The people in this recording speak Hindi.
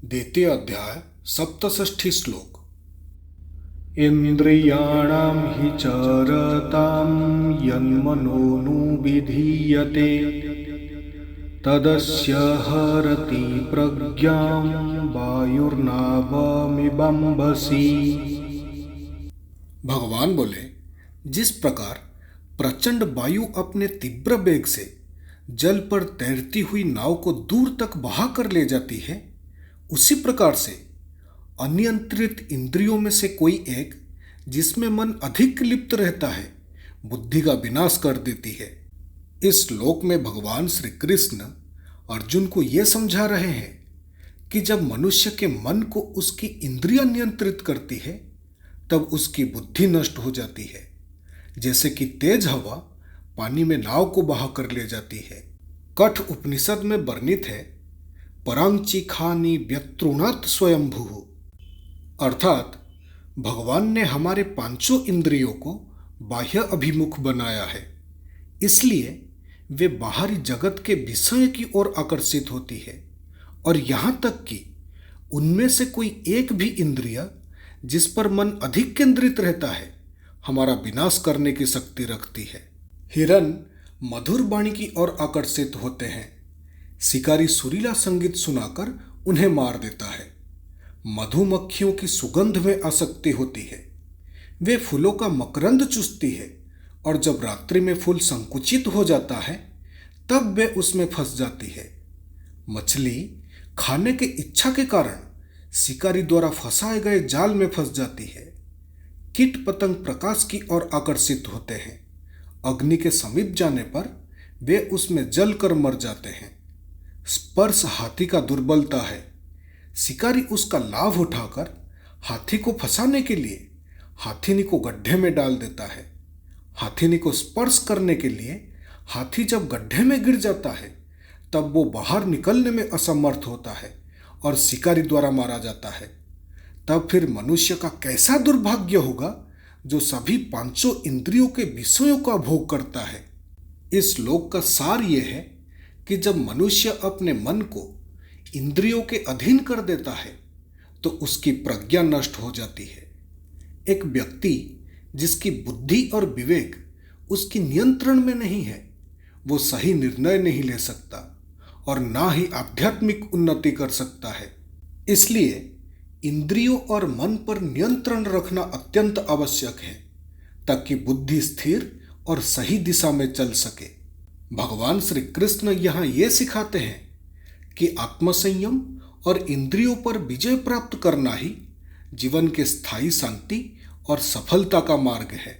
द्वितीय अध्याय सप्तषष्ठी श्लोक। इंद्रियाणां हि चरतां यन्मनोनुविधीयते तदस्य हरति प्रज्ञां वायुर्नावमिवाम्भसि। भगवान बोले, जिस प्रकार प्रचंड वायु अपने तीव्र वेग से जल पर तैरती हुई नाव को दूर तक बहा कर ले जाती है, उसी प्रकार से अनियंत्रित इंद्रियों में से कोई एक, जिसमें मन अधिक लिप्त रहता है, बुद्धि का विनाश कर देती है। इस श्लोक में भगवान श्री कृष्ण अर्जुन को यह समझा रहे हैं कि जब मनुष्य के मन को उसकी इंद्रियां नियंत्रित करती है, तब उसकी बुद्धि नष्ट हो जाती है। जैसे कि तेज हवा पानी में नाव को बहा कर ले जाती है। कठ उपनिषद में वर्णित है, परांची खानी व्यत्रुणात् स्वयंभू, अर्थात भगवान ने हमारे पांचों इंद्रियों को बाह्य अभिमुख बनाया है, इसलिए वे बाहरी जगत के विषय की ओर आकर्षित होती है, और यहाँ तक कि उनमें से कोई एक भी इंद्रिय जिस पर मन अधिक केंद्रित रहता है, हमारा विनाश करने की शक्ति रखती है। हिरन मधुर वाणी की ओर आकर्षित होते हैं, शिकारी सुरीला संगीत सुनाकर उन्हें मार देता है। मधुमक्खियों की सुगंध में आसक्ति होती है, वे फूलों का मकरंद चूसती है, और जब रात्रि में फूल संकुचित हो जाता है, तब वे उसमें फंस जाती है। मछली खाने की इच्छा के कारण शिकारी द्वारा फंसाए गए जाल में फंस जाती है। कीट पतंग प्रकाश की ओर आकर्षित होते हैं, अग्नि के समीप जाने पर वे उसमें जलकर मर जाते हैं। स्पर्श हाथी का दुर्बलता है, शिकारी उसका लाभ उठाकर हाथी को फंसाने के लिए हाथीनी को गड्ढे में डाल देता है। हाथीनी को स्पर्श करने के लिए हाथी जब गड्ढे में गिर जाता है, तब वो बाहर निकलने में असमर्थ होता है और शिकारी द्वारा मारा जाता है। तब फिर मनुष्य का कैसा दुर्भाग्य होगा जो सभी पांचों इंद्रियों के विषयों का भोग करता है। इस श्लोक का सार यह है कि जब मनुष्य अपने मन को इंद्रियों के अधीन कर देता है, तो उसकी प्रज्ञा नष्ट हो जाती है। एक व्यक्ति जिसकी बुद्धि और विवेक उसकी नियंत्रण में नहीं है, वो सही निर्णय नहीं ले सकता और ना ही आध्यात्मिक उन्नति कर सकता है। इसलिए इंद्रियों और मन पर नियंत्रण रखना अत्यंत आवश्यक है, ताकि बुद्धि स्थिर और सही दिशा में चल सके। भगवान श्री कृष्ण यहाँ ये सिखाते हैं कि आत्मसंयम और इंद्रियों पर विजय प्राप्त करना ही जीवन के स्थायी शांति और सफलता का मार्ग है।